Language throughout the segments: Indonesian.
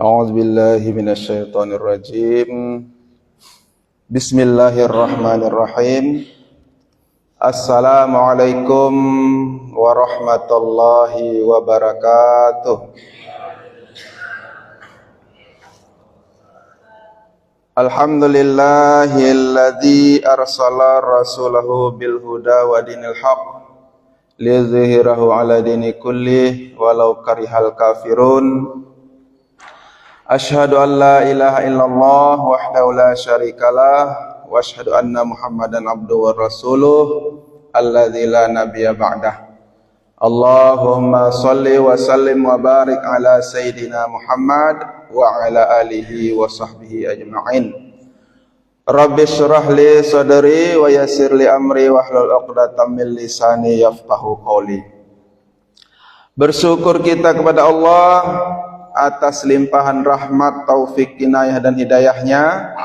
A'udzu billahi minasyaitonir rajim. Bismillahirrahmanirrahim. Assalamualaikum warahmatullahi wabarakatuh. Alhamdulillahilladzi arsala rasulahu bil huda wa dinil haqq liyuzhirahu ala dini kullih walau karihal kafirun. Asyhadu an la ilaha illallah wahdahu la syarikalah wa asyhadu anna Muhammadan abduhu wa rasuluh alladzi la nabiyya ba'dah. Allahumma shalli wa sallim wa barik ala sayyidina Muhammad wa ala alihi wa sahbihi ajma'in. Rabbi shrah li sadri wa yassir li amri wahlul 'uqdatam min lisani yafqahu qawli. Bersyukur kita kepada Allah atas limpahan rahmat, taufik, inayah dan hidayahnya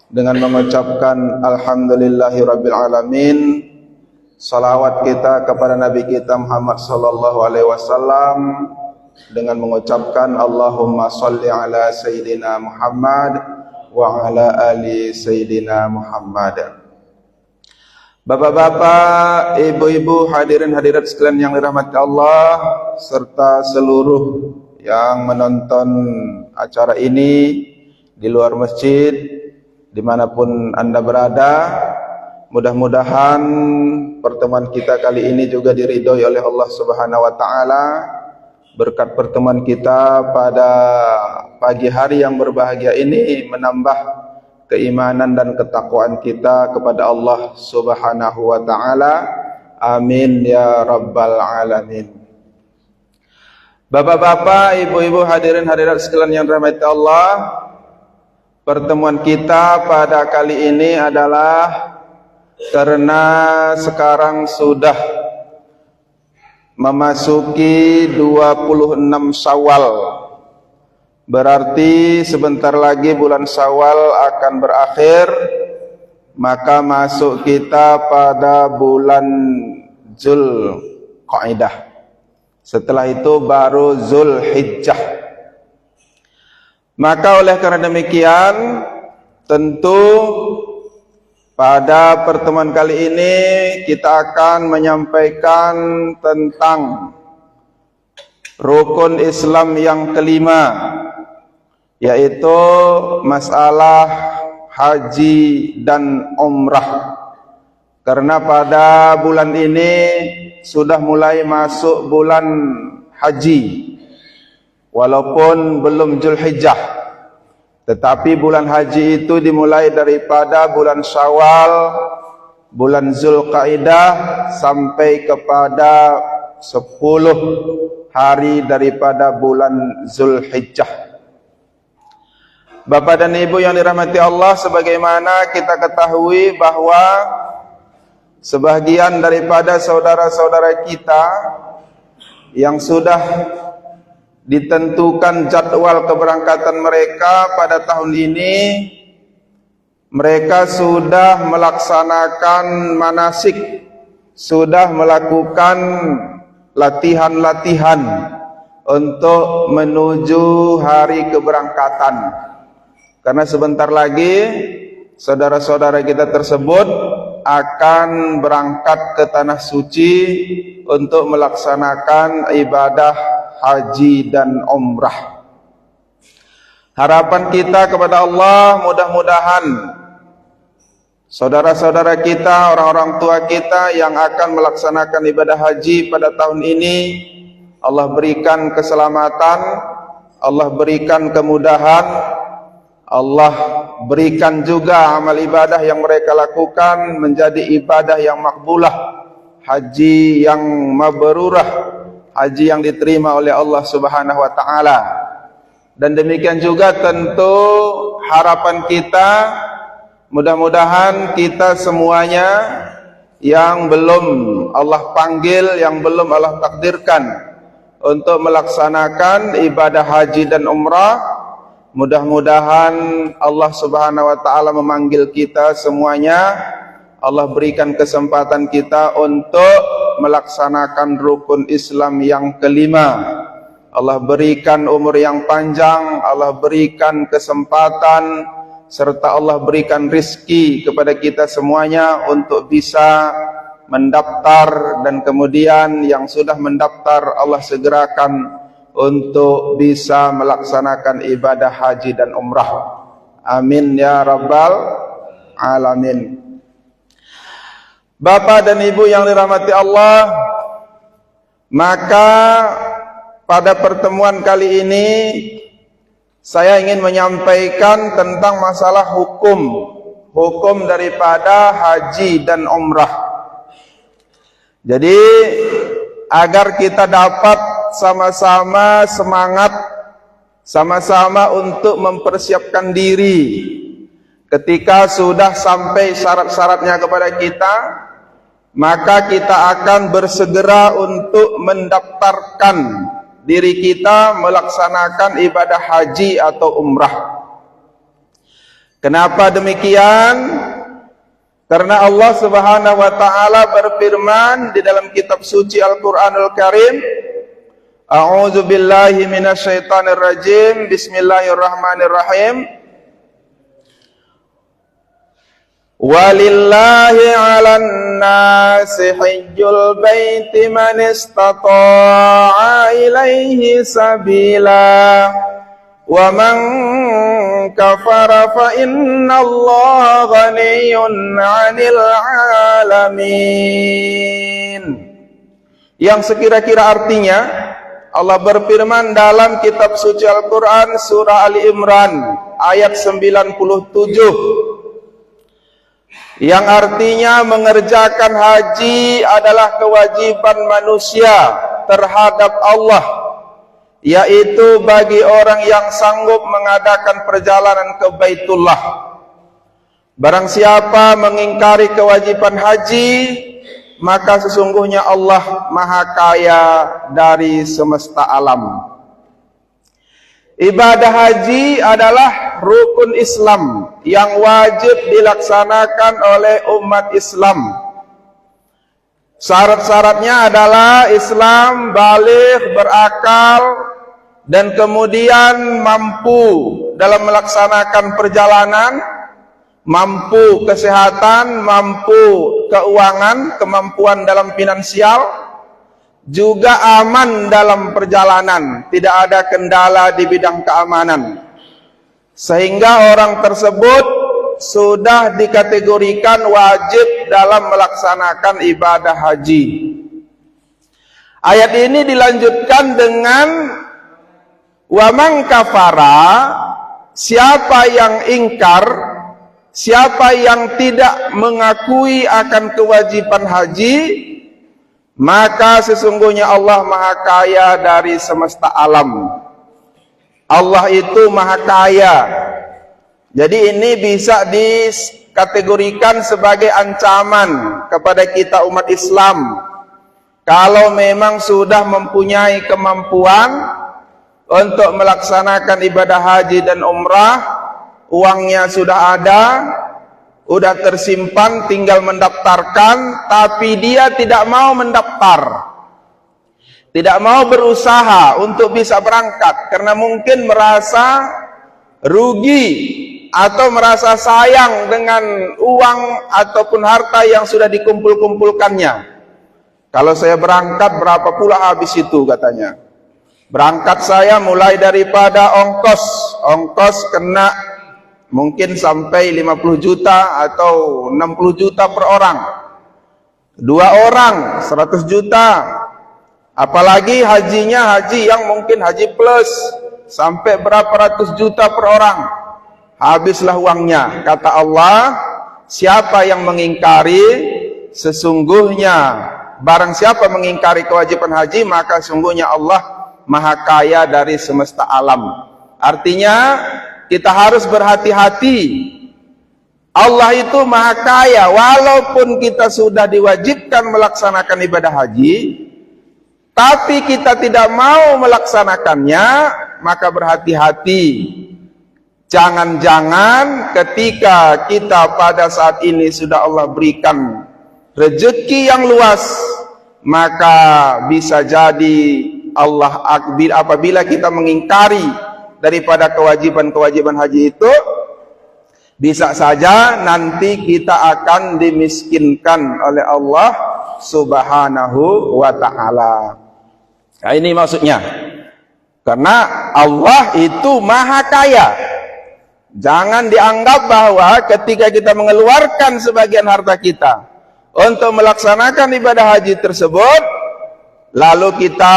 dengan mengucapkan alhamdulillahirabbil alamin. Salawat kita kepada Nabi kita Muhammad sallallahu alaihi wasallam dengan mengucapkan Allahumma shalli ala sayyidina Muhammad wa ala ali sayyidina Muhammad. Bapak-bapak, ibu-ibu, hadirin hadirat sekalian yang dirahmati Allah serta seluruh yang menonton acara ini di luar masjid, dimanapun Anda berada, mudah-mudahan pertemuan kita kali ini juga diridhoi oleh Allah Subhanahu wa Ta'ala. Berkat pertemuan kita pada pagi hari yang berbahagia ini menambah keimanan dan ketakwaan kita kepada Allah Subhanahu wa Ta'ala. Amin ya rabbal alamin. Bapak-bapak, ibu-ibu, hadirin hadirat sekalian yang dirahmati Allah, pertemuan kita pada kali ini adalah karena sekarang sudah memasuki 26 Syawal. Berarti sebentar lagi bulan Syawal akan berakhir, maka masuk kita pada bulan Dzulqa'dah. Setelah itu baru Zulhijjah. Maka oleh karena demikian, tentu pada pertemuan kali ini kita akan menyampaikan tentang rukun Islam yang kelima, yaitu masalah haji dan umrah. Karena pada bulan ini sudah mulai masuk bulan haji, walaupun belum Zulhijjah, tetapi bulan haji itu dimulai daripada bulan Syawal, bulan Zulqa'dah sampai kepada 10 hari daripada bulan Zulhijjah. Bapak dan Ibu yang dirahmati Allah, sebagaimana kita ketahui bahwa sebagian daripada saudara-saudara kita yang sudah ditentukan jadwal keberangkatan mereka pada tahun ini, mereka sudah melaksanakan manasik, sudah melakukan latihan-latihan untuk menuju hari keberangkatan. Karena sebentar lagi saudara-saudara kita tersebut akan berangkat ke tanah suci untuk melaksanakan ibadah haji dan umrah. Harapan kita kepada Allah, mudah-mudahan saudara-saudara kita, orang-orang tua kita yang akan melaksanakan ibadah haji pada tahun ini, Allah berikan keselamatan, Allah berikan kemudahan, Allah berikan juga amal ibadah yang mereka lakukan menjadi ibadah yang makbulah, haji yang mabrurah, haji yang diterima oleh Allah Subhanahu wa Ta'ala. Dan demikian juga tentu harapan kita, mudah-mudahan kita semuanya yang belum Allah panggil, yang belum Allah takdirkan untuk melaksanakan ibadah haji dan umrah, mudah-mudahan Allah Subhanahu wa Ta'ala memanggil kita semuanya. Allah berikan kesempatan kita untuk melaksanakan rukun Islam yang kelima, Allah berikan umur yang panjang, Allah berikan kesempatan, serta Allah berikan rizki kepada kita semuanya untuk bisa mendaftar, dan kemudian yang sudah mendaftar Allah segerakan untuk bisa melaksanakan ibadah haji dan umrah. Amin ya rabbal alamin. Bapak dan Ibu yang dirahmati Allah, maka pada pertemuan kali ini saya ingin menyampaikan tentang masalah hukum daripada haji dan umrah. Jadi agar kita dapat sama-sama semangat, sama-sama untuk mempersiapkan diri ketika sudah sampai syarat-syaratnya kepada kita, maka kita akan bersegera untuk mendaftarkan diri kita melaksanakan ibadah haji atau umrah. Kenapa demikian? Karena Allah Subhanahu wa taala berfirman di dalam kitab suci Al-Qur'anul Karim, A'udzu billahi minasyaitonir rajim. Bismillahirrahmanirrahim. Walillahi 'alan nasi hajjul baiti man istata'a ilaihi sabila wa man kafara fa innallaha ghaniyyun 'anil 'alamin. Yang sekira-kira artinya, Allah berfirman dalam kitab suci Al-Quran surah Ali Imran ayat 97, yang artinya mengerjakan haji adalah kewajiban manusia terhadap Allah, yaitu bagi orang yang sanggup mengadakan perjalanan ke Baitullah. Barang siapa mengingkari kewajiban haji, maka sesungguhnya Allah Maha Kaya dari semesta alam. Ibadah haji adalah rukun Islam yang wajib dilaksanakan oleh umat Islam. Syarat-syaratnya adalah Islam baligh, berakal, dan kemudian mampu dalam melaksanakan perjalanan, mampu kesehatan, mampu keuangan, kemampuan dalam finansial, juga aman dalam perjalanan, tidak ada kendala di bidang keamanan, sehingga orang tersebut sudah dikategorikan wajib dalam melaksanakan ibadah haji. Ayat ini dilanjutkan dengan wa man kafara, siapa yang ingkar, siapa yang tidak mengakui akan kewajiban haji, maka sesungguhnya Allah Maha Kaya dari semesta alam. Allah itu Maha Kaya. Jadi ini bisa dikategorikan sebagai ancaman kepada kita umat Islam. Kalau memang sudah mempunyai kemampuan untuk melaksanakan ibadah haji dan umrah, uangnya sudah ada, udah tersimpan, tinggal mendaftarkan, tapi dia tidak mau mendaftar, tidak mau berusaha untuk bisa berangkat karena mungkin merasa rugi atau merasa sayang dengan uang ataupun harta yang sudah dikumpul-kumpulkannya. Kalau saya berangkat berapa pula habis itu katanya. Berangkat saya mulai daripada ongkos kena mungkin sampai 50 juta atau 60 juta per orang. 2 orang 100 juta. Apalagi hajinya haji yang mungkin haji plus, sampai berapa ratus juta per orang. Habislah uangnya. Kata Allah, siapa yang mengingkari, sesungguhnya barang siapa mengingkari kewajiban haji, maka sungguhnya Allah Maha Kaya dari semesta alam. Artinya kita harus berhati-hati. Allah itu Maha Kaya. Walaupun kita sudah diwajibkan melaksanakan ibadah haji, tapi kita tidak mau melaksanakannya, maka berhati-hati. Jangan-jangan ketika kita pada saat ini sudah Allah berikan rezeki yang luas, maka bisa jadi apabila kita mengingkari daripada kewajiban-kewajiban haji itu, bisa saja nanti kita akan dimiskinkan oleh Allah Subhanahu wa ta'ala. Nah, ini maksudnya. Karena Allah itu maha kaya. Jangan dianggap bahwa ketika kita mengeluarkan sebagian harta kita untuk melaksanakan ibadah haji tersebut, lalu kita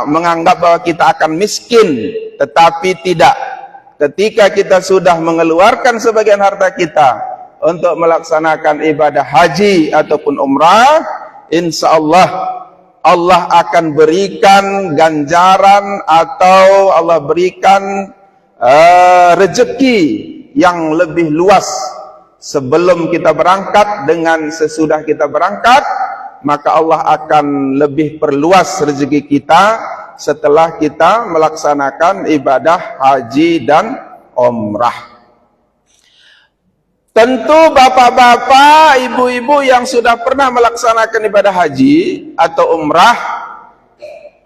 menganggap bahwa kita akan miskin. Tetapi tidak. Ketika kita sudah mengeluarkan sebagian harta kita untuk melaksanakan ibadah haji ataupun umrah, insya Allah Allah akan berikan ganjaran atau Allah berikan rezeki yang lebih luas sebelum kita berangkat dengan sesudah kita berangkat. Maka Allah akan lebih perluas rezeki kita setelah kita melaksanakan ibadah haji dan umrah. Tentu bapak-bapak, ibu-ibu yang sudah pernah melaksanakan ibadah haji atau umrah,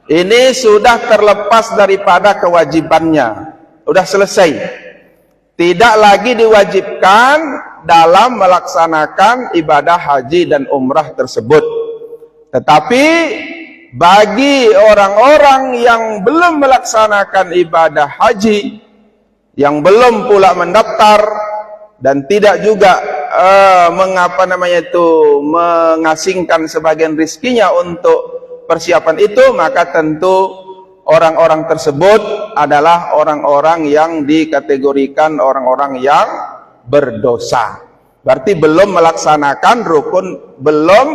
ini sudah terlepas daripada kewajibannya. Sudah selesai. Tidak lagi diwajibkan dalam melaksanakan ibadah haji dan umrah tersebut. Tetapi bagi orang-orang yang belum melaksanakan ibadah haji, yang belum pula mendaftar dan tidak juga mengasingkan sebagian rizkinya untuk persiapan itu, maka tentu orang-orang tersebut adalah orang-orang yang dikategorikan orang-orang yang berdosa. Berarti belum melaksanakan rukun, belum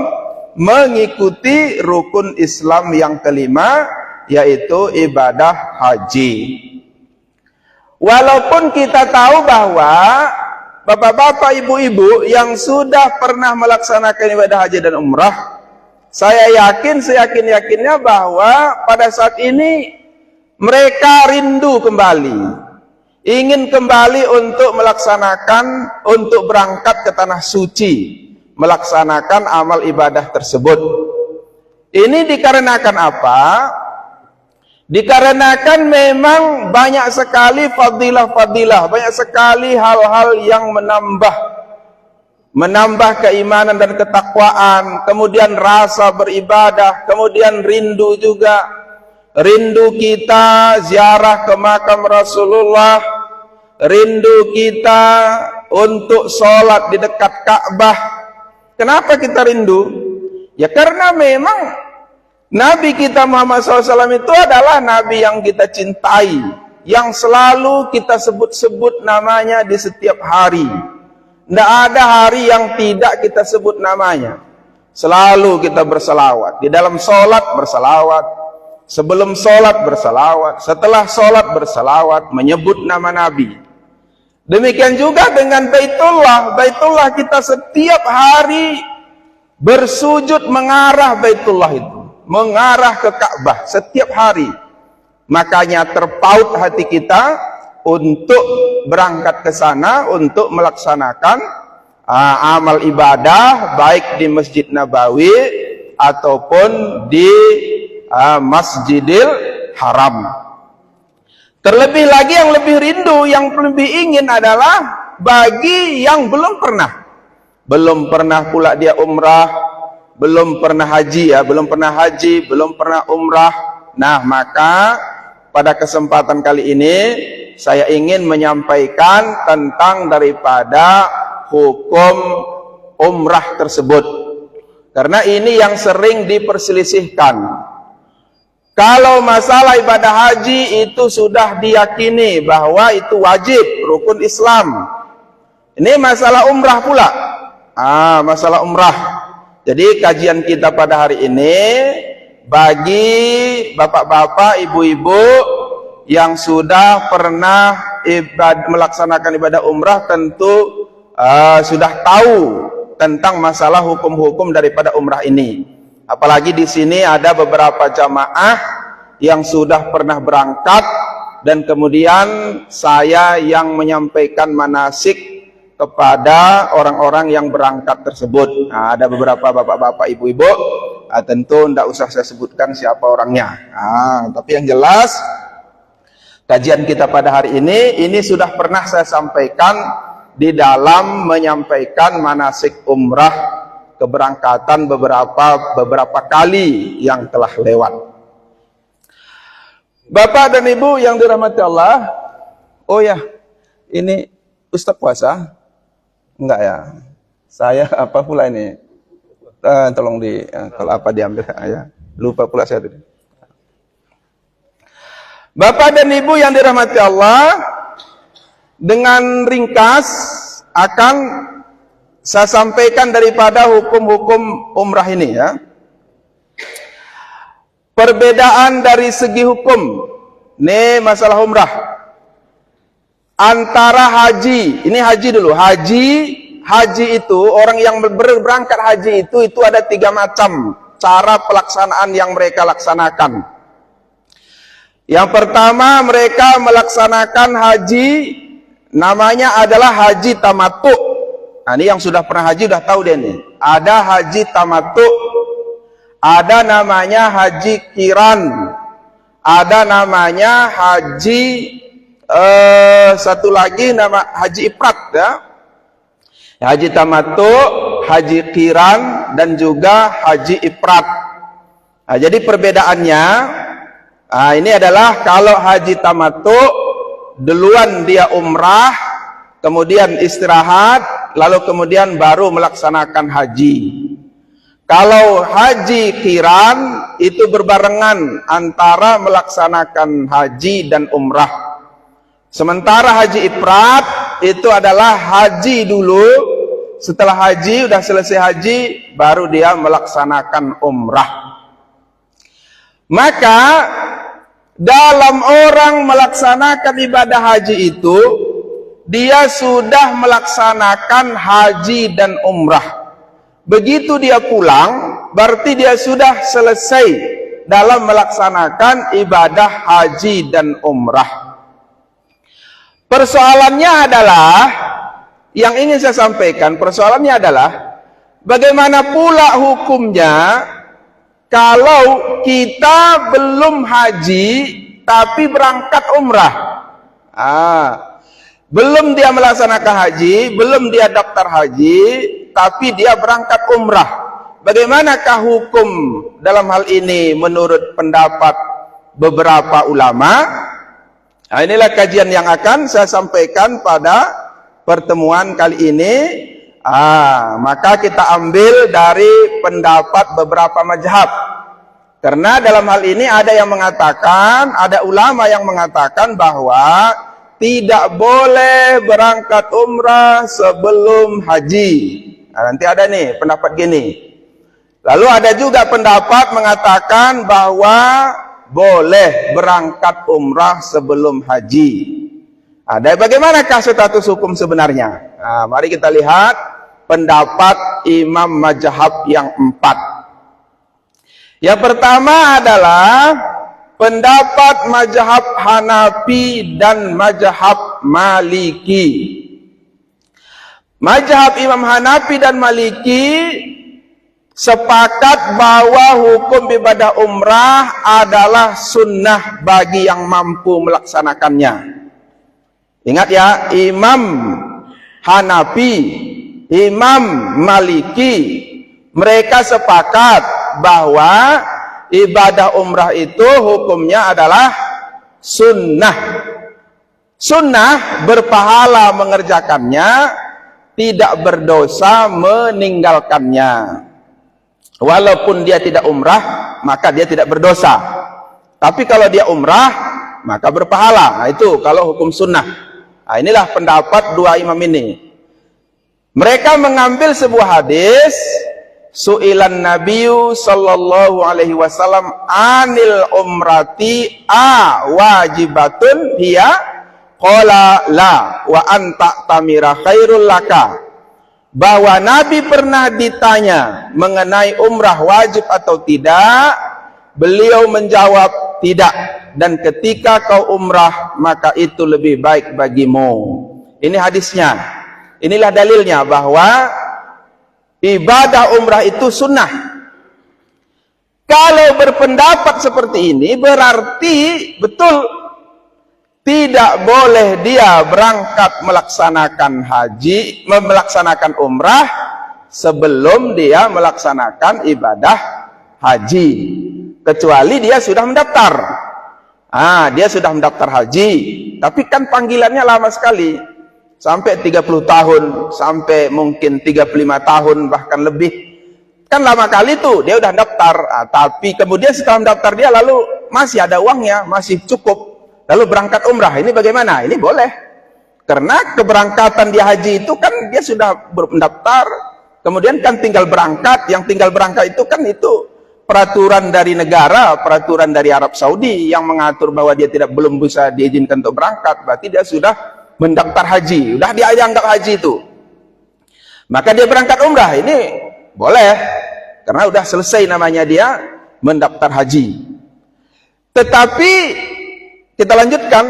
mengikuti rukun Islam yang kelima, yaitu ibadah haji. Walaupun kita tahu bahwa bapak-bapak, ibu-ibu yang sudah pernah melaksanakan ibadah haji dan umrah, saya yakin, seyakin-yakinnya bahwa pada saat ini mereka rindu kembali, ingin kembali untuk melaksanakan, untuk berangkat ke tanah suci, melaksanakan amal ibadah tersebut. Ini dikarenakan apa? Dikarenakan memang banyak sekali fadilah-fadilah, banyak sekali hal-hal yang menambah keimanan dan ketakwaan, kemudian rasa beribadah, kemudian rindu juga, rindu kita ziarah ke makam Rasulullah, rindu kita untuk sholat di dekat Ka'bah. Kenapa kita rindu? Ya karena memang Nabi kita Muhammad SAW itu adalah Nabi yang kita cintai, yang selalu kita sebut-sebut namanya di setiap hari. Tidak ada hari yang tidak kita sebut namanya. Selalu kita berselawat. Di dalam sholat berselawat, sebelum sholat berselawat, setelah sholat berselawat, menyebut nama Nabi. Demikian juga dengan Baitullah. Baitullah kita setiap hari bersujud mengarah Baitullah itu, mengarah ke Ka'bah setiap hari. Makanya terpaut hati kita untuk berangkat ke sana untuk melaksanakan amal ibadah baik di Masjid Nabawi ataupun di Masjidil Haram. Terlebih lagi yang lebih rindu, yang lebih ingin adalah bagi yang belum pernah pula dia umrah, belum pernah haji ya, belum pernah umrah. Nah, maka pada kesempatan kali ini saya ingin menyampaikan tentang daripada hukum umrah tersebut. Karena ini yang sering diperselisihkan. Kalau masalah ibadah haji itu sudah diyakini bahwa itu wajib, rukun Islam. Ini masalah umrah pula. Masalah umrah. Jadi kajian kita pada hari ini bagi bapak-bapak, ibu-ibu yang sudah pernah melaksanakan ibadah umrah tentu sudah tahu tentang masalah hukum-hukum daripada umrah ini. Apalagi di sini ada beberapa jamaah yang sudah pernah berangkat dan kemudian saya yang menyampaikan manasik kepada orang-orang yang berangkat tersebut. Nah, ada beberapa bapak-bapak, ibu-ibu Tentu tidak usah saya sebutkan siapa orangnya. Tapi yang jelas kajian kita pada hari ini sudah pernah saya sampaikan di dalam menyampaikan manasik umrah keberangkatan beberapa kali yang telah lewat. Bapak dan Ibu yang dirahmati Allah, oh ya, ini Ustaz puasa? Enggak ya? Saya apa pula ini? Tolong kalau apa diambil ya. Lupa pula saya tadi. Bapak dan Ibu yang dirahmati Allah, dengan ringkas akan saya sampaikan daripada hukum-hukum umrah ini ya. Perbedaan dari segi hukum, ini masalah umrah, antara haji, ini haji dulu, haji itu, orang yang berangkat haji itu ada 3 macam cara pelaksanaan yang mereka laksanakan. Yang pertama, mereka melaksanakan haji namanya adalah haji tamattu. Ini yang sudah pernah haji sudah tahu deh nih. Ada haji tamattu, ada namanya haji qiran, ada namanya haji satu lagi nama haji ifrat ya. Haji tamattu, haji qiran, dan juga haji ifrat. Jadi perbedaannya, ini adalah kalau haji tamattu duluan dia umrah, kemudian istirahat, lalu kemudian baru melaksanakan haji. Kalau haji qiran itu berbarengan antara melaksanakan haji dan umrah. Sementara haji ifrat itu adalah haji dulu, setelah haji, udah selesai haji, baru dia melaksanakan umrah. Maka dalam orang melaksanakan ibadah haji itu, dia sudah melaksanakan haji dan umrah. Begitu dia pulang, berarti dia sudah selesai dalam melaksanakan ibadah haji dan umrah. Persoalannya adalah, yang ingin saya sampaikan, persoalannya adalah bagaimana pula hukumnya kalau kita belum haji tapi berangkat umrah. Belum dia melaksanakan haji, belum dia daftar haji, tapi dia berangkat umrah. Bagaimanakah hukum dalam hal ini menurut pendapat beberapa ulama? Inilah kajian yang akan saya sampaikan pada pertemuan kali ini. Maka kita ambil dari pendapat beberapa mazhab. Karena dalam hal ini ada yang mengatakan, ada ulama yang mengatakan bahwa tidak boleh berangkat umrah sebelum haji. Nanti ada nih pendapat gini. Lalu ada juga pendapat mengatakan bahwa boleh berangkat umrah sebelum haji. Ada bagaimanakah status hukum sebenarnya? Mari kita lihat pendapat imam mazhab yang 4. Yang pertama adalah pendapat mazhab Hanafi dan mazhab Maliki. Mazhab Imam Hanafi dan Maliki sepakat bahwa hukum ibadah umrah adalah sunnah bagi yang mampu melaksanakannya. Ingat ya, Imam Hanafi, Imam Maliki, mereka sepakat bahwa ibadah umrah itu hukumnya adalah sunnah. Sunnah berpahala mengerjakannya, tidak berdosa meninggalkannya. Walaupun dia tidak umrah, maka dia tidak berdosa. Tapi kalau dia umrah, maka berpahala. Itu kalau hukum sunnah. Inilah pendapat dua imam ini. Mereka mengambil sebuah hadis, su'ilan nabiyyu sallallahu alaihi wasallam anil umrati wajibatun hiya qala la wa anta tamira khairul laka. Bahwa Nabi pernah ditanya mengenai umrah wajib atau tidak, beliau menjawab tidak, dan ketika kau umrah maka itu lebih baik bagimu. Ini hadisnya. Inilah dalilnya bahwa ibadah umrah itu sunnah. Kalau berpendapat seperti ini berarti betul tidak boleh dia berangkat melaksanakan haji, melaksanakan umrah sebelum dia melaksanakan ibadah haji, kecuali dia sudah mendaftar. Dia sudah mendaftar haji, tapi kan panggilannya lama sekali, sampai 30 tahun, sampai mungkin 35 tahun bahkan lebih. Kan lama kali tuh dia udah daftar, tapi kemudian setelah mendaftar dia lalu masih ada uangnya, masih cukup, lalu berangkat umrah. Ini bagaimana? Ini boleh, karena keberangkatan dia haji itu kan dia sudah mendaftar, kemudian kan tinggal berangkat. Yang tinggal berangkat itu kan itu peraturan dari negara, peraturan dari Arab Saudi yang mengatur bahwa dia belum bisa diizinkan untuk berangkat. Berarti dia sudah mendaftar haji, udah dia anggap haji itu, maka dia berangkat umrah. Ini boleh, karena udah selesai namanya dia mendaftar haji. Tetapi kita lanjutkan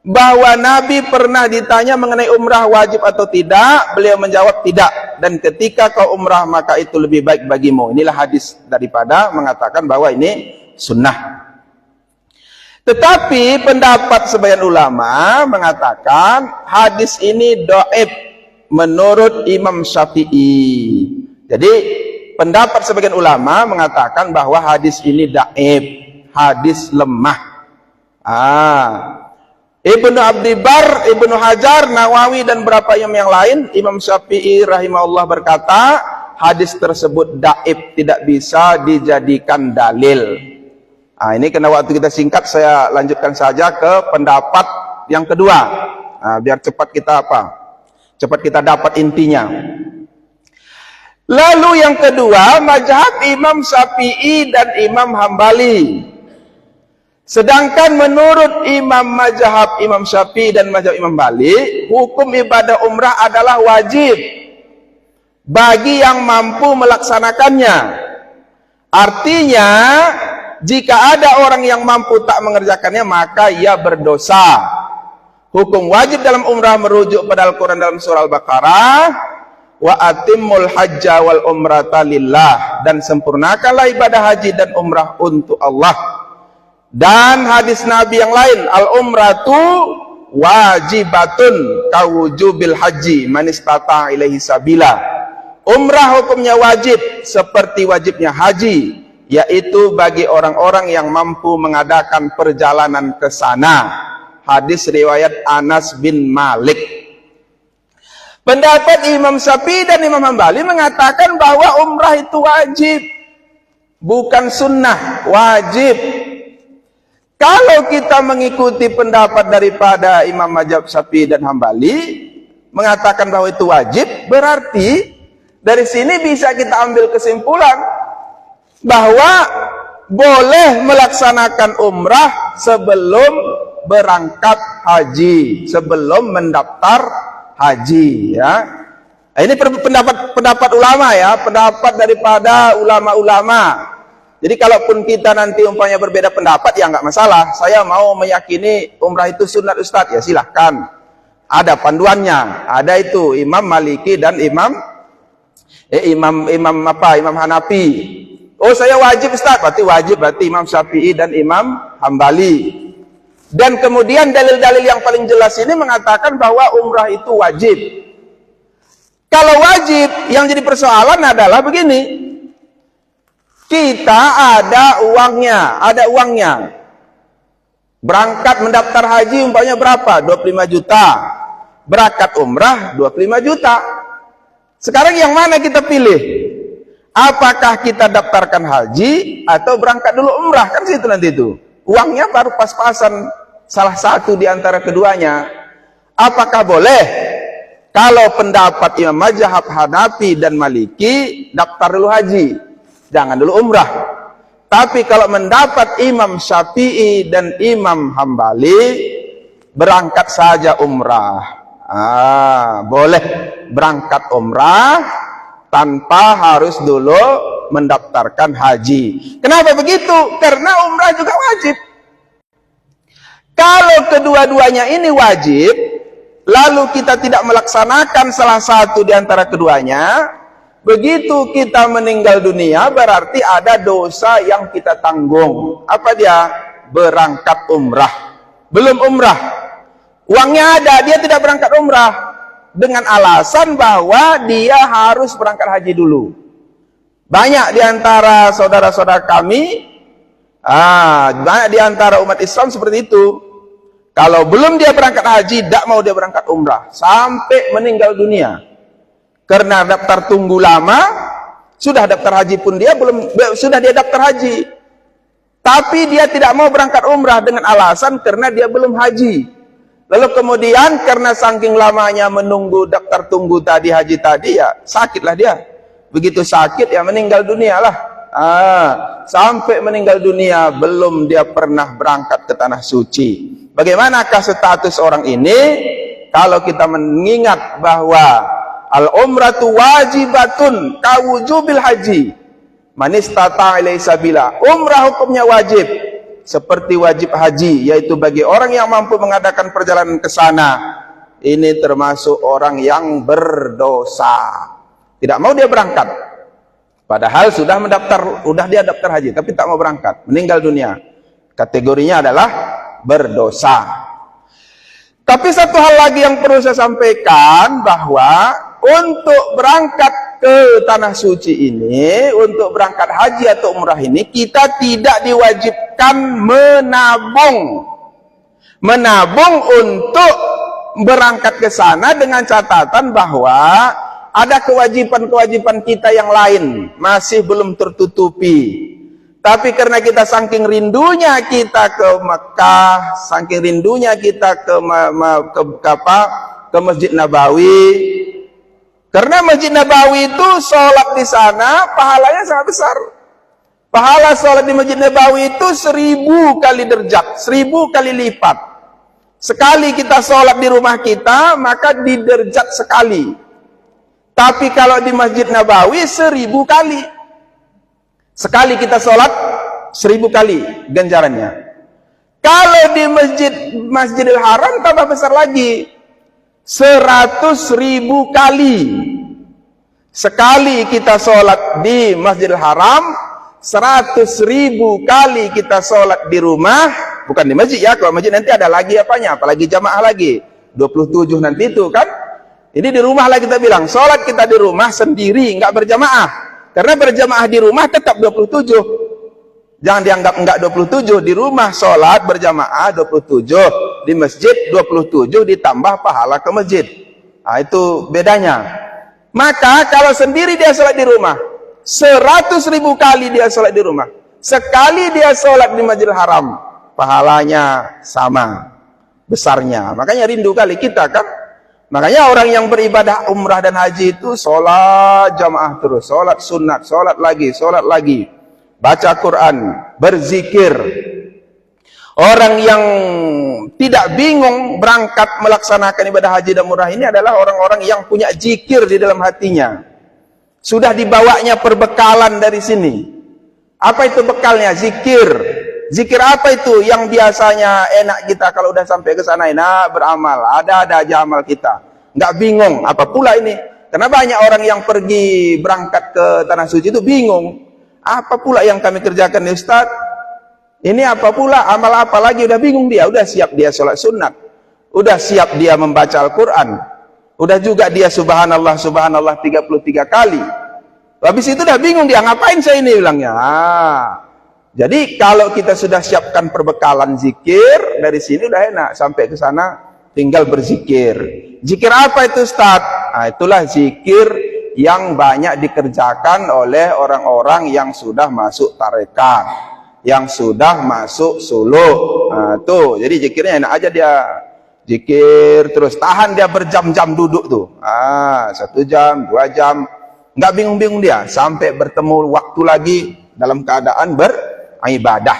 bahwa Nabi pernah ditanya mengenai umrah wajib atau tidak, beliau menjawab tidak, dan ketika kau umrah maka itu lebih baik bagimu. Inilah hadis daripada mengatakan bahwa ini sunnah. Tetapi pendapat sebagian ulama mengatakan hadis ini dhaif menurut Imam Syafi'i. Jadi pendapat sebagian ulama mengatakan bahwa hadis ini dhaif, hadis lemah. Ibnu Abdi Bar, Ibnu Hajar, Nawawi dan beberapa imam yang lain, Imam Syafi'i rahimahullah berkata, hadis tersebut dhaif, tidak bisa dijadikan dalil. Ini karena waktu kita singkat, saya lanjutkan saja ke pendapat yang kedua. Biar cepat kita dapat intinya. Lalu yang kedua, mazhab Imam Syafi'i dan Imam Hambali. Sedangkan menurut mazhab Imam Syafi'i dan mazhab Imam Hambali, hukum ibadah umrah adalah wajib bagi yang mampu melaksanakannya. Artinya, jika ada orang yang mampu tak mengerjakannya, maka ia berdosa. Hukum wajib dalam umrah merujuk pada Al-Quran dalam surah Al-Baqarah, wa atimmul hajja wal umrata lillah, dan sempurnakanlah ibadah haji dan umrah untuk Allah. Dan hadis Nabi yang lain, al umratu wajibatun kawujubil haji man istata ilaihi sabila. Umrah hukumnya wajib seperti wajibnya haji, yaitu bagi orang-orang yang mampu mengadakan perjalanan ke sana. Hadis riwayat Anas bin Malik. Pendapat Imam Syafi'i dan Imam Hambali mengatakan bahwa umrah itu wajib, bukan sunnah, wajib. Kalau kita mengikuti pendapat daripada Imam mazhab Syafi'i dan Hambali mengatakan bahwa itu wajib, berarti dari sini bisa kita ambil kesimpulan bahwa boleh melaksanakan umrah sebelum berangkat haji, sebelum mendaftar haji, ya. Ini pendapat ulama, ya, pendapat daripada ulama-ulama. Jadi kalaupun kita nanti umpamanya berbeda pendapat, ya nggak masalah. Saya mau meyakini umrah itu sunat Ustaz, ya silahkan. Ada panduannya, ada itu Imam Maliki dan Imam Hanafi. Oh, saya wajib Ustaz, berarti Imam Syafi'i dan Imam Hambali. Dan kemudian dalil-dalil yang paling jelas ini mengatakan bahwa umrah itu wajib. Kalau wajib, yang jadi persoalan adalah begini. Kita ada uangnya. Berangkat mendaftar haji umpamanya berapa? 25 juta. Berangkat umrah 25 juta. Sekarang yang mana kita pilih? Apakah kita daftarkan haji atau berangkat dulu umrah? Kan situ nanti itu. Uangnya baru pas-pasan salah satu di antara keduanya. Apakah boleh? Kalau pendapat Imam mazhab Hanafi dan Maliki, daftar dulu haji, jangan dulu umrah. Tapi kalau mendapat Imam Syafi'i dan Imam Hambali, berangkat saja umrah. Boleh berangkat umrah tanpa harus dulu mendaftarkan haji. Kenapa begitu? Karena umrah juga wajib. Kalau kedua-duanya ini wajib, lalu kita tidak melaksanakan salah satu di antara keduanya, Begitu kita meninggal dunia berarti ada dosa yang kita tanggung. Apa dia? Berangkat umrah. Belum umrah, uangnya ada, dia tidak berangkat umrah dengan alasan bahwa dia harus berangkat haji dulu. Banyak di antara saudara-saudara kami, banyak di antara umat Islam seperti itu. Kalau belum dia berangkat haji, tidak mau dia berangkat umrah sampai meninggal dunia. Karena daftar tunggu lama, sudah daftar haji pun dia belum, sudah dia daftar haji. Tapi dia tidak mau berangkat umrah dengan alasan karena dia belum haji. Lalu kemudian karena saking lamanya menunggu daftar tunggu tadi, haji tadi, ya sakitlah dia. Begitu sakit ya meninggal dunia lah. Sampai meninggal dunia belum dia pernah berangkat ke tanah suci. Bagaimanakah status orang ini? Kalau kita mengingat bahwa al-umratu wajibatun kawujubil haji. Man istata'a ilaihi sabila. Umrah hukumnya wajib seperti wajib haji, yaitu bagi orang yang mampu mengadakan perjalanan ke sana. Ini termasuk orang yang berdosa. Tidak mau dia berangkat. Padahal sudah dia daftar haji tapi tak mau berangkat, meninggal dunia. Kategorinya adalah berdosa. Tapi satu hal lagi yang perlu saya sampaikan, bahwa untuk berangkat ke tanah suci ini, untuk berangkat haji atau umrah ini, kita tidak diwajibkan menabung. Menabung untuk berangkat ke sana dengan catatan bahwa ada kewajiban-kewajiban kita yang lain masih belum tertutupi. Tapi karena kita saking rindunya kita ke Mekah, saking rindunya kita ke Masjid Nabawi, karena Masjid Nabawi itu sholat di sana pahalanya sangat besar. Pahala sholat di Masjid Nabawi itu 1000 kali derajat, 1000 kali lipat. Sekali kita sholat di rumah kita, maka di derajat sekali. Tapi kalau di Masjid Nabawi 1000 kali. Sekali kita sholat 1000 kali ganjarannya. Kalau di Masjidil Haram tambah besar lagi, 100.000 kali. Sekali kita sholat di Masjidil Haram, 100.000 kali kita sholat di rumah, bukan di masjid ya. Kalau masjid nanti ada lagi apanya, apalagi jamaah lagi 27 nanti itu kan. Ini di rumah lah kita bilang, sholat kita di rumah sendiri, nggak berjamaah. Karena berjamaah di rumah tetap 27. Jangan dianggap enggak 27. Di rumah sholat berjamaah 27. Di masjid 27 ditambah pahala ke masjid. Nah, itu bedanya. Maka kalau sendiri dia sholat di rumah, 100.000 kali dia sholat di rumah. Sekali dia sholat di Masjidil Haram, pahalanya sama besarnya. Makanya rindu kali kita kan. Makanya orang yang beribadah umrah dan haji itu sholat jamaah terus, sholat sunat, sholat lagi, baca Quran, berzikir. Orang yang tidak bingung berangkat melaksanakan ibadah haji dan umrah ini adalah orang-orang yang punya zikir di dalam hatinya. Sudah dibawanya perbekalan dari sini. Apa itu bekalnya? Zikir. Zikir apa itu yang biasanya enak kita kalau udah sampai ke sana, enak beramal, ada aja amal kita. Nggak bingung, apa pula ini? Karena banyak orang yang pergi berangkat ke tanah suci itu bingung. Apa pula yang kami kerjakan nih Ustaz? Ini apa pula, amal apa lagi? Udah bingung dia, udah siap dia sholat sunat. Udah siap dia membaca Al-Quran. Udah juga dia subhanallah, subhanallah 33 kali. Habis itu udah bingung dia, ngapain saya ini bilangnya. Jadi kalau kita sudah siapkan perbekalan zikir, dari sini udah enak, sampai ke sana tinggal berzikir. Zikir apa itu Ustaz? Nah, itulah zikir yang banyak dikerjakan oleh orang-orang yang sudah masuk tarekat, yang sudah masuk suluk. Nah, tuh, jadi zikirnya enak aja dia. Zikir terus, tahan dia berjam-jam duduk tuh. 1 jam, 2 jam, nggak bingung-bingung dia, sampai bertemu waktu lagi dalam keadaan beribadah.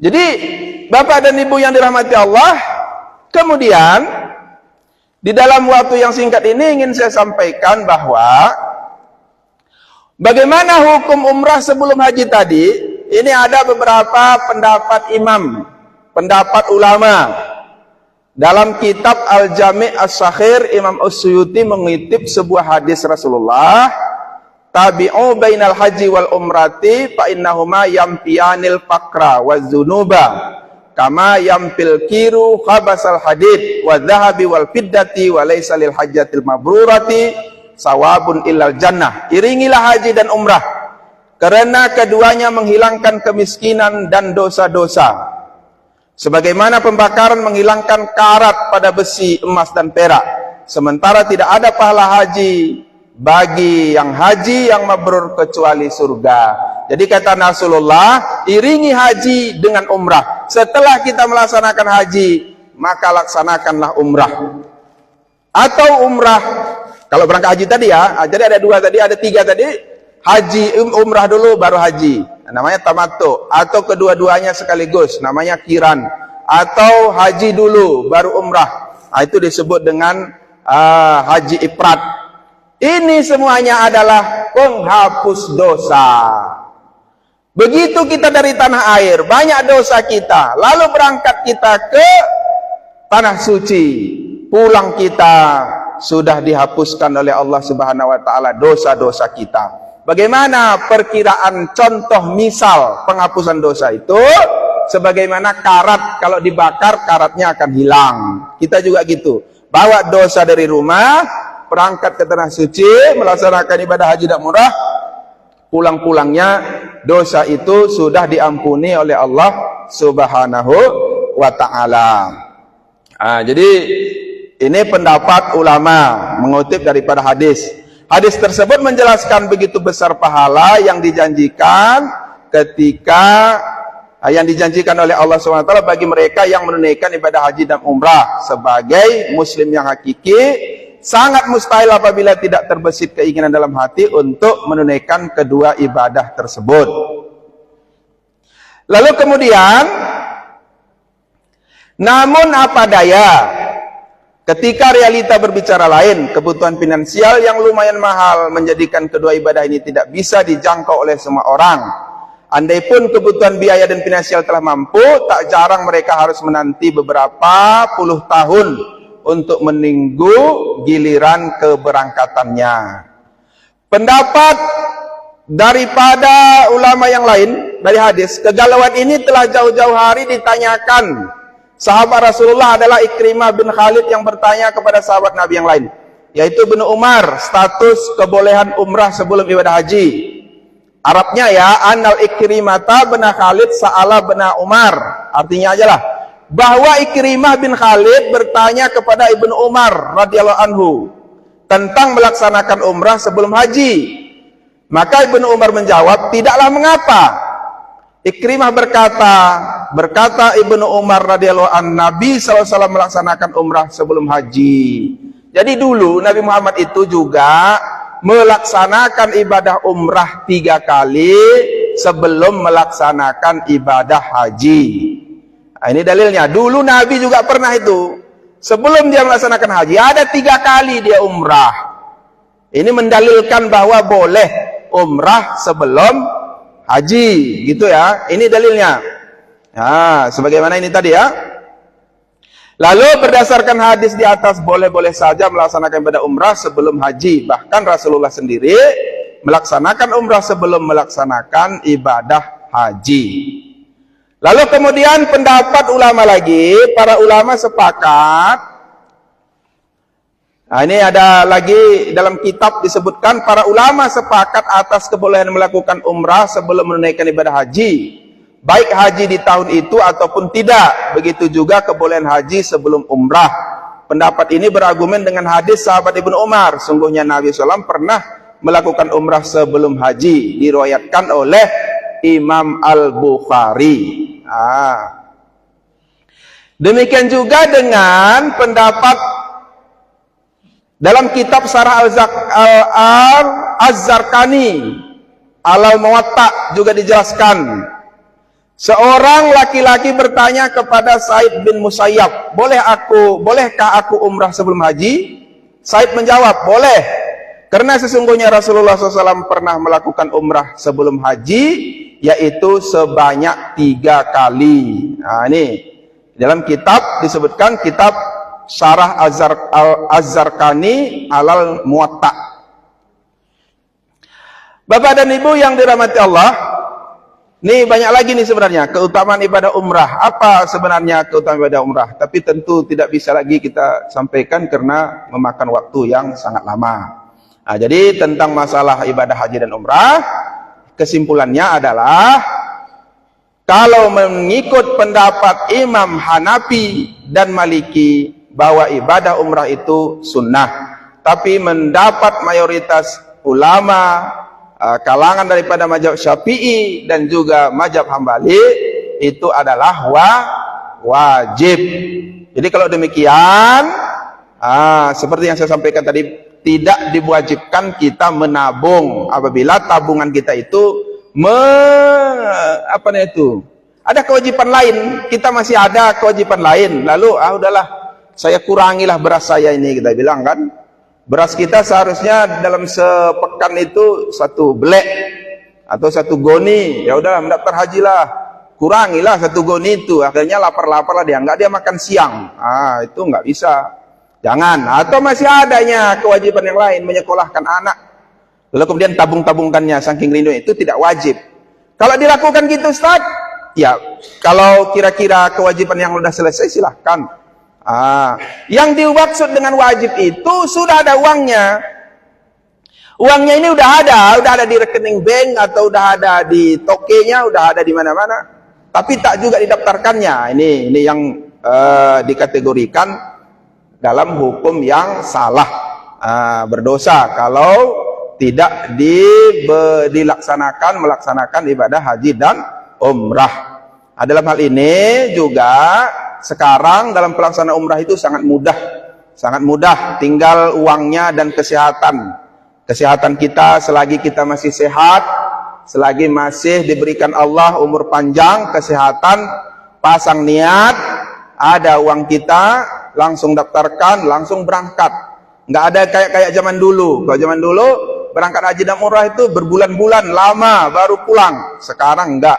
Jadi Bapak dan Ibu yang dirahmati Allah, kemudian di dalam waktu yang singkat ini ingin saya sampaikan bahwa bagaimana hukum umrah sebelum haji tadi. Ini ada beberapa pendapat imam, pendapat ulama. Dalam kitab Al-Jami' As-Sakhir, Imam As-Suyuti mengutip sebuah hadis Rasulullah, tabi'u bainal haji wal umrati fa innahuma yampiyanil faqra waz zunuba kama yampil kiru khabasal hadid wa dhahabi wal fiddati wa laysa lil hajjatil mabrurati sawabun illal jannah. Iringilah haji dan umrah karena keduanya menghilangkan kemiskinan dan dosa-dosa, sebagaimana pembakaran menghilangkan karat pada besi, emas dan perak, sementara tidak ada pahala haji bagi yang haji yang mabrur kecuali surga. Jadi kata Rasulullah, iringi haji dengan umrah. Setelah kita melaksanakan haji, maka laksanakanlah umrah. Atau umrah, kalau berangkat haji tadi ya, jadi ada dua tadi, ada tiga tadi, haji umrah dulu baru haji, namanya tamattu. Atau kedua-duanya sekaligus, namanya kiran. Atau haji dulu baru umrah, itu disebut dengan haji ifrad. Ini semuanya adalah penghapus dosa. Begitu kita dari tanah air, banyak dosa kita, lalu berangkat kita ke tanah suci, pulang kita sudah dihapuskan oleh Allah Subhanahu wa taala dosa-dosa kita. Bagaimana perkiraan contoh misal penghapusan dosa itu? Sebagaimana karat, kalau dibakar karatnya akan hilang. Kita juga gitu, bawa dosa dari rumah, berangkat ke tanah suci, melaksanakan ibadah haji dan umrah, pulang-pulangnya dosa itu sudah diampuni oleh Allah Subhanahu wa ta'ala. Jadi ini pendapat ulama mengutip daripada hadis. Hadis tersebut menjelaskan begitu besar pahala yang dijanjikan oleh Allah SWT bagi mereka yang menunaikan ibadah haji dan umrah. Sebagai muslim yang hakiki, sangat mustahil apabila tidak terbesit keinginan dalam hati untuk menunaikan kedua ibadah tersebut. Lalu kemudian, namun apa daya, ketika realita berbicara lain, kebutuhan finansial yang lumayan mahal menjadikan kedua ibadah ini tidak bisa dijangkau oleh semua orang. Andaipun kebutuhan biaya dan finansial telah mampu, tak jarang mereka harus menanti beberapa puluh tahun untuk menunggu giliran keberangkatannya. Pendapat daripada ulama yang lain dari hadis, kegalauan ini telah jauh-jauh hari ditanyakan. Sahabat Rasulullah adalah Ikrimah bin Khalid yang bertanya kepada sahabat Nabi yang lain, yaitu Ibnu Umar, status kebolehan umrah sebelum ibadah haji. Arabnya ya, Anal Ikrimata bin Khalid sa'ala bin Umar. Artinya aja lah, bahwa Ikrimah bin Khalid bertanya kepada Ibnu Umar radhiyallahu anhu tentang melaksanakan umrah sebelum haji. Maka Ibnu Umar menjawab, tidaklah mengapa. Ikrimah berkata Ibnu Umar radhiyallahu anhu, Nabi SAW melaksanakan umrah sebelum haji. Jadi dulu Nabi Muhammad itu juga melaksanakan ibadah umrah 3 kali sebelum melaksanakan ibadah haji. Nah, ini dalilnya. Dulu Nabi juga pernah itu, sebelum dia melaksanakan haji, ada 3 kali dia umrah. Ini mendalilkan bahwa boleh umrah sebelum haji, gitu ya. Ini dalilnya. Nah, sebagaimana ini tadi ya. Lalu berdasarkan hadis di atas, boleh-boleh saja melaksanakan ibadah umrah sebelum haji. Bahkan Rasulullah sendiri melaksanakan umrah sebelum melaksanakan ibadah haji. Lalu kemudian pendapat ulama lagi, para ulama sepakat. Nah, ini ada lagi dalam kitab disebutkan, para ulama sepakat atas kebolehan melakukan umrah sebelum menunaikan ibadah haji, baik haji di tahun itu ataupun tidak. Begitu juga kebolehan haji sebelum umrah. Pendapat ini berargumen dengan hadis sahabat Ibnu Umar, sungguhnya Nabi SAW pernah melakukan umrah sebelum haji, diriwayatkan oleh Imam Al-Bukhari. Demikian juga dengan pendapat dalam kitab Syarah Az-Zarqani Al-Muwatta juga dijelaskan, seorang laki-laki bertanya kepada Sa'id bin Musayyab, bolehkah aku umrah sebelum haji? Sa'id menjawab, boleh, karena sesungguhnya Rasulullah SAW pernah melakukan umrah sebelum haji, yaitu sebanyak 3 kali. Nah, ini dalam kitab disebutkan, kitab Syarah Az-Zarqani alal Muwatta. Bapak dan Ibu yang dirahmati Allah, nih banyak lagi nih sebenarnya keutamaan ibadah umrah. Apa sebenarnya keutamaan ibadah umrah? Tapi tentu tidak bisa lagi kita sampaikan karena memakan waktu yang sangat lama. Nah, jadi tentang masalah ibadah haji dan umrah, kesimpulannya adalah kalau mengikut pendapat Imam Hanafi dan Maliki bahwa ibadah umrah itu sunnah, tapi mendapat mayoritas ulama kalangan daripada mazhab Syafi'i dan juga mazhab Hambali itu adalah wajib. Jadi kalau demikian, seperti yang saya sampaikan tadi, tidak diwajibkan kita menabung apabila tabungan kita itu ada kewajiban lain, kita masih ada kewajiban lain, lalu udahlah saya kurangilah beras saya ini, kita bilang kan, beras kita seharusnya dalam sepekan itu 1 belek atau 1 goni, ya udahlah mendaftar haji lah, kurangilah 1 goni itu, akhirnya lapar-lapar lah dia, enggak dia makan siang, itu enggak bisa, jangan. Atau masih adanya kewajiban yang lain, menyekolahkan anak, lalu kemudian tabung-tabungkannya saking rindu, itu tidak wajib. Kalau dilakukan gitu Ustaz, ya kalau kira-kira kewajiban yang sudah selesai silahkan. Yang dimaksud dengan wajib itu sudah ada uangnya. Uangnya ini udah ada di rekening bank atau udah ada di tokenya, udah ada di mana-mana. Tapi tak juga didaftarkannya. Ini yang dikategorikan dalam hukum yang salah, berdosa kalau tidak melaksanakan ibadah haji dan umrah. Dalam hal ini juga sekarang dalam pelaksanaan umrah itu sangat mudah, tinggal uangnya dan kesehatan kita. Selagi kita masih sehat, selagi masih diberikan Allah umur panjang, kesehatan, pasang niat, ada uang kita, langsung daftarkan, langsung berangkat. Nggak ada kayak zaman dulu. Kalau zaman dulu berangkat haji dan umrah itu berbulan-bulan lama baru pulang. Sekarang enggak.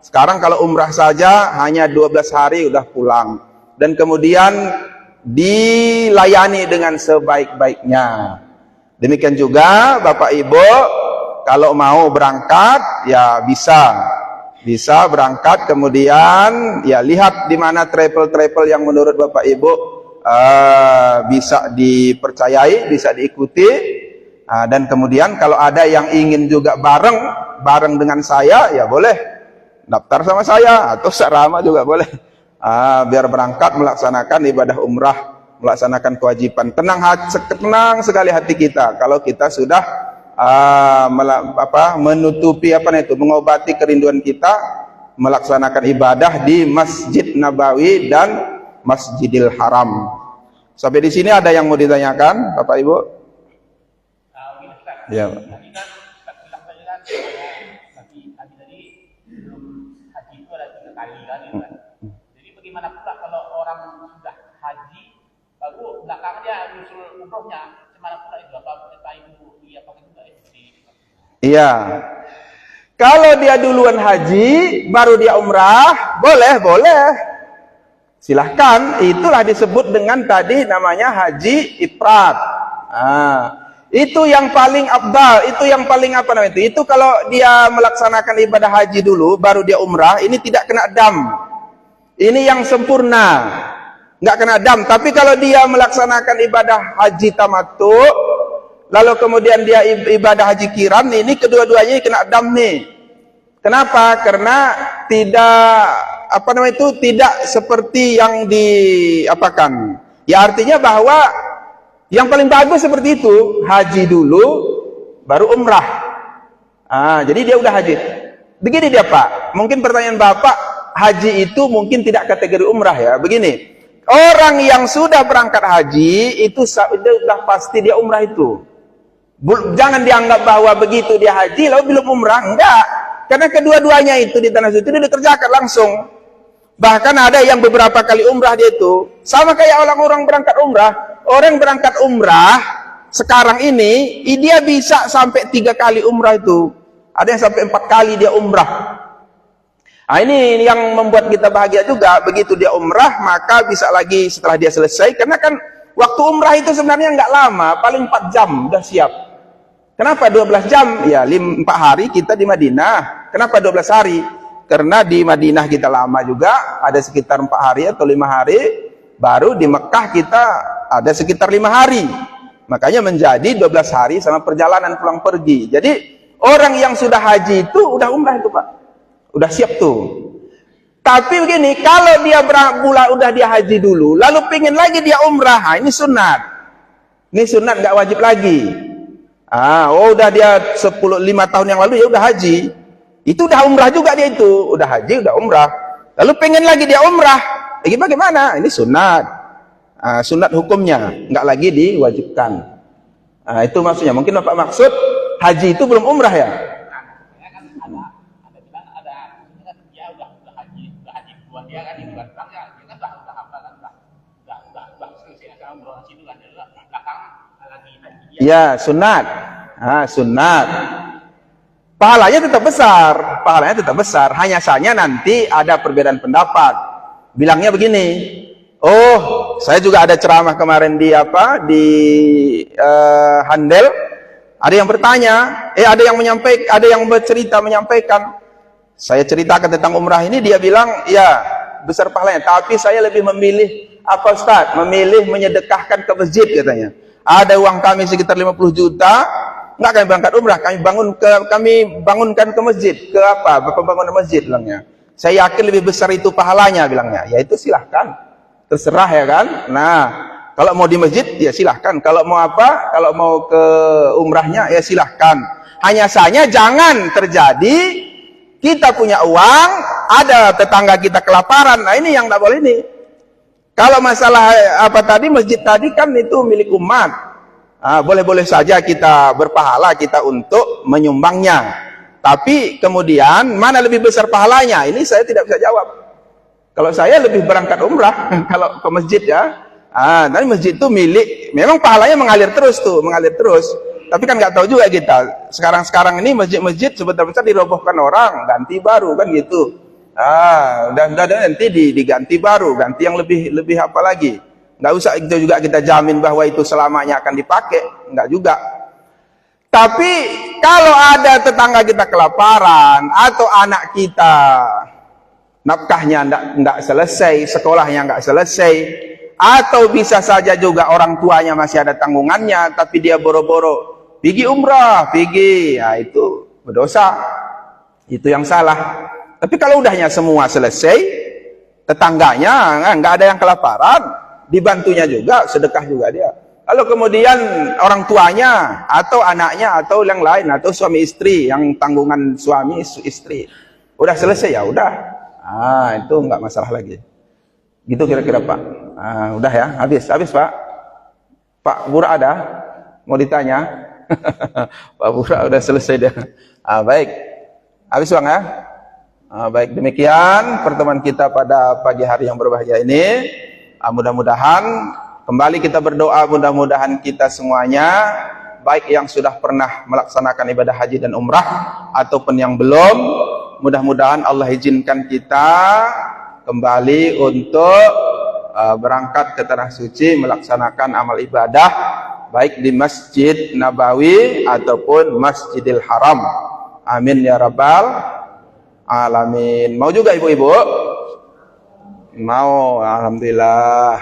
Sekarang kalau umrah saja hanya 12 hari udah pulang. Dan kemudian dilayani dengan sebaik-baiknya. Demikian juga Bapak Ibu kalau mau berangkat ya bisa berangkat, kemudian ya lihat di mana travel yang menurut Bapak Ibu bisa dipercayai, bisa diikuti. Dan kemudian kalau ada yang ingin juga bareng dengan saya, ya boleh daftar sama saya atau serama juga boleh, biar berangkat melaksanakan ibadah umrah, melaksanakan kewajiban. Tenang sekali hati kita kalau kita sudah mengobati kerinduan kita melaksanakan ibadah di Masjid Nabawi dan Masjidil Haram. Sampai di sini ada yang mau ditanyakan, Bapak Ibu? Ya. Jadi bagaimana pula kalau orang sudah haji baru belakangnya nyusul umrohnya, gimana pula itu? Apa itu diapakan juga itu? Iya. Kalau dia duluan haji baru dia umrah, boleh. Silahkan, itulah disebut dengan tadi namanya haji ifrad. Itu yang paling afdal, itu yang paling itu kalau dia melaksanakan ibadah haji dulu baru dia umrah, ini tidak kena dam. Ini yang sempurna, nggak kena dam. Tapi kalau dia melaksanakan ibadah haji tamattu, lalu kemudian dia ibadah haji kiran, ini kedua-duanya kena dam nih. Kenapa? Karena tidak seperti yang diapakan. Ya artinya bahwa yang paling bagus seperti itu, haji dulu baru umrah. Jadi dia udah haji. Begini dia Pak, mungkin pertanyaan Bapak, haji itu mungkin tidak kategori umrah ya. Begini, orang yang sudah berangkat haji itu sudah pasti dia umrah itu. Jangan dianggap bahwa begitu dia haji lalu belum umrah, enggak. Karena kedua-duanya itu di tanah suci itu dikerjakan langsung. Bahkan ada yang beberapa kali umrah dia itu sama kayak orang-orang berangkat umrah. Orang berangkat umrah sekarang ini dia bisa sampai 3 kali umrah itu. Ada yang sampai 4 kali dia umrah. Nah, ini yang membuat kita bahagia juga. Begitu dia umrah, maka bisa lagi setelah dia selesai. Karena kan waktu umrah itu sebenarnya nggak lama, paling 4 jam udah siap. Kenapa 12 jam? Ya 4 hari kita di Madinah. Kenapa 12 hari? Karena di Madinah kita lama juga, ada sekitar 4 hari atau 5 hari. Baru di Mekah kita ada sekitar 5 hari. Makanya menjadi 12 hari sama perjalanan pulang pergi. Jadi orang yang sudah haji itu udah umrah itu Pak. Udah siap tuh. Tapi begini, kalau dia udah dia haji dulu, lalu pingin lagi dia umrah, nah, ini sunat. Ini sunat, nggak wajib lagi. Udah dia 5 tahun yang lalu ya udah haji. Itu udah umrah juga dia itu. Udah haji, udah umrah. Lalu pengen lagi dia umrah. Bagaimana? Ini sunat. Sunat hukumnya, nggak lagi diwajibkan. Itu maksudnya. Mungkin Bapak maksud haji itu belum umrah ya? Dia kan itu kan ya, dia kan udah apa kan udah selesai sekarang umroh situ kan belakang lagi haji. Ya, sunat. Sunat. Pahalanya tetap besar. Hanya saja nanti ada perbedaan pendapat. Bilangnya begini. Oh, saya juga ada ceramah kemarin di Handel. Ada yang bertanya, ada yang menyampaikan, ada yang bercerita menyampaikan. Saya ceritakan tentang umrah ini, dia bilang, ya besar pahalanya, tapi saya lebih memilih apa Ustaz? Memilih menyedekahkan ke masjid katanya. Ada uang kami sekitar 50 juta, nggak kami berangkat umrah, kami bangunkan ke masjid. Ke apa? Pembangunan masjid bilangnya. Saya yakin lebih besar itu pahalanya bilangnya. Ya itu silahkan, terserah ya kan. Nah, kalau mau di masjid ya silahkan. Kalau mau apa? Kalau mau ke umrahnya ya silahkan. Hanya saja jangan terjadi kita punya uang, ada tetangga kita kelaparan. Nah ini yang tidak boleh ini. Kalau masalah masjid tadi kan itu milik umat. Boleh-boleh saja kita berpahala kita untuk menyumbangnya. Tapi kemudian mana lebih besar pahalanya? Ini saya tidak bisa jawab. Kalau saya lebih berangkat umrah kalau ke masjid ya. Nanti masjid itu milik. Memang pahalanya mengalir terus. Tapi kan nggak tahu juga kita. Sekarang ini masjid-masjid sebentar-bentar dirobohkan orang, ganti baru kan gitu. Dan nanti diganti baru, ganti yang lebih apa lagi. Nggak usah itu juga kita jamin bahwa itu selamanya akan dipakai, nggak juga. Tapi kalau ada tetangga kita kelaparan atau anak kita nafkahnya nggak selesai, sekolahnya nggak selesai, atau bisa saja juga orang tuanya masih ada tanggungannya, tapi dia boro-boro pergi umrah, ya itu berdosa. Itu yang salah. Tapi kalau udahnya semua selesai, tetangganya nggak ada yang kelaparan, dibantunya juga, sedekah juga dia. Kalau kemudian orang tuanya atau anaknya atau yang lain atau suami istri yang tanggungan suami istri udah selesai ya udah, itu nggak masalah lagi. Gitu kira-kira Pak. Udah ya, habis Pak Bura ada mau ditanya? Pak Bura udah selesai dia. Baik, habis Bang ya. Baik, demikian pertemuan kita pada pagi hari yang berbahagia ini. Mudah-mudahan kembali kita berdoa, mudah-mudahan kita semuanya, baik yang sudah pernah melaksanakan ibadah haji dan umrah ataupun yang belum, mudah-mudahan Allah izinkan kita kembali untuk berangkat ke tanah suci melaksanakan amal ibadah baik di Masjid Nabawi ataupun Masjidil Haram. Amin ya rabbal alamin. Mau juga ibu-ibu? Mau, alhamdulillah.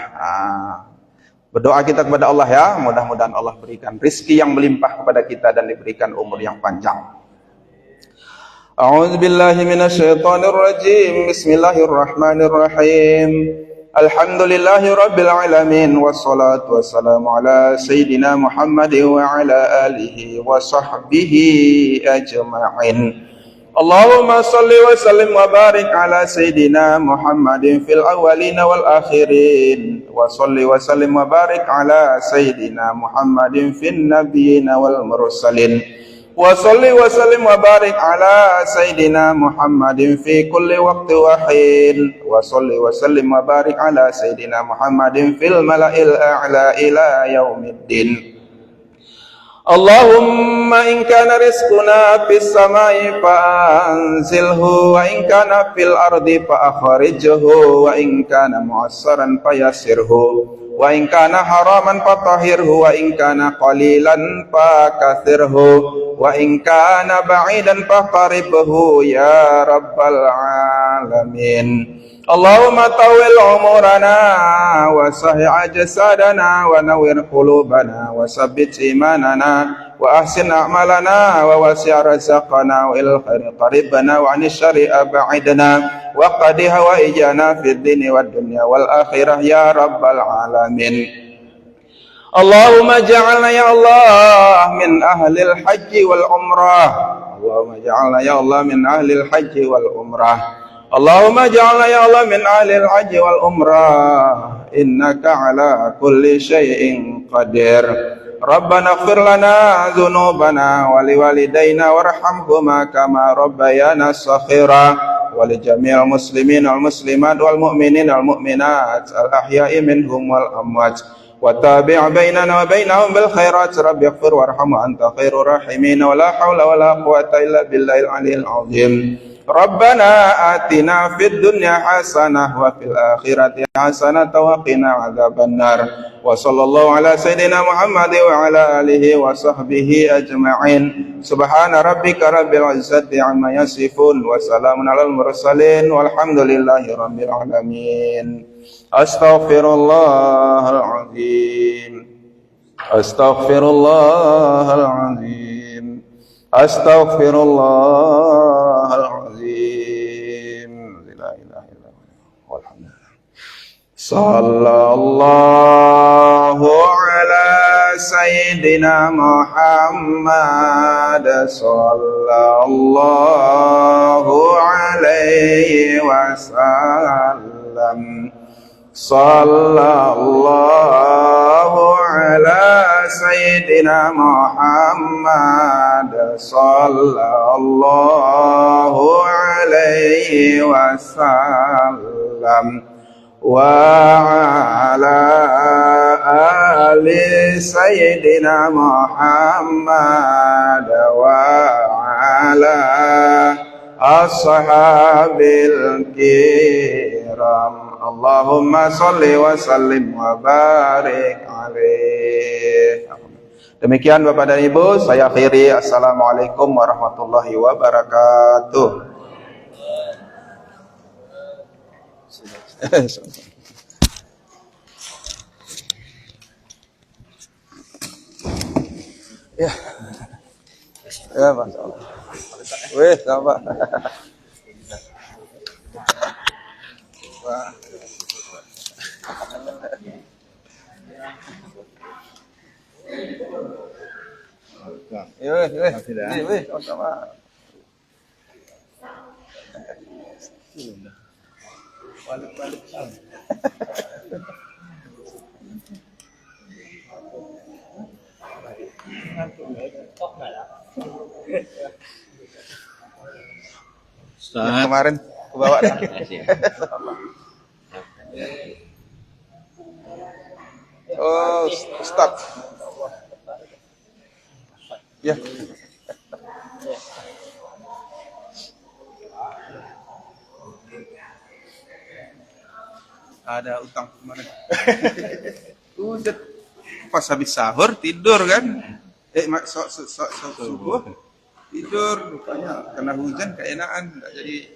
Berdoa kita kepada Allah ya, mudah-mudahan Allah berikan rizki yang melimpah kepada kita dan diberikan umur yang panjang. A'udzu billahi minasyaitonir rajim. Bismillahirrahmanirrahim. Alhamdulillahi rabbil alamin wassalatu wassalamu ala sayyidina Muhammad wa ala alihi wa sahbihi ajma'in. Allahumma salli wa sallim wa barik ala sayyidina Muhammadin fil awwalin wal akhirin wa salli wa sallim wa barik ala sayyidina Muhammadin fin nabiyyin wal mursalin wa salli wa sallim wa barik ala sayyidina Muhammadin fi kulli waqti wa hin wa salli wa sallim wa barik ala sayyidina Muhammadin fil mala'il a'la ila yaumiddin. Allahumma in kana rizquna fis samai fa'anzilhu wa in kana fil ardi fa'akhrijhu wa in kana mu'assaran fayassirhu wa in kana haraman fatahhirhu wa in kana qalilan fakathirhu wa in kana ba'idan faqaribhu ya rabbal alamin. Allahumma tawil umurana wa sahih ajsadana wa nawwir qulubana wa sabbit imanana wa ahsin a'malana wa wasi' rizqana wa ilal khairi qaribna wa 'anil syarri ab'idna wa qadi hawaijana fid dini wad dunya wal akhirah ya rabbal alamin. Allahumma ja'alna ya Allah min ahlil haji wal umrah. Allahumma ja'alna ya Allah min ahlil haji wal umrah. Allahumma ja'alna ya Allah min ahlil haji wal umrah. Innaka ala kulli syai'in qadir. Rabbana ighfir lana dhunubana wa liwalidayna warhamhuma kama rabbayana saghira wa li jami'il muslimin wal muslimat wal mu'minin wal mu'minat al ahya'i minhum wal amwat. وتابع بيننا وبينهم بالخيرات رب اغفر وارحم وأنت خير الراحمين ولا حول ولا قوة إلا بالله العلي العظيم. ربنا آتنا في الدنيا حسنة وفي الآخرة حسنة وقنا عذاب النار. وصلى الله على سيدنا محمد وعلى آله وصحبه أجمعين. سبحان ربك رب العزة عما يصفون وسلام على المرسلين والحمد لله رب العالمين. Astaghfirullahal azim. Astaghfirullahal azim. Astaghfirullahal azim. La ilaha illallah. Walhamdulillah. Sallallahu ala sayyidina Muhammad sallallahu alaihi wasallam. Sallallahu ala sayyidina Muhammad sallallahu alaihi wasallam wa ala ali sayyidina Muhammad wa ala ashabil kiram. Allahumma salli wa sallim wa barik alaih. Demikian Bapak dan Ibu, saya akhiri. Assalamualaikum warahmatullahi wabarakatuh. Ya. Ya, masyaallah. Weh, sama. Sama. Balik. Kemarin ke bawah dah. Oh, stop. Ya. Ada utang kemarin. Udah pas habis sahur tidur kan? Subuh tidur, rupanya kena hujan keenaan, nggak jadi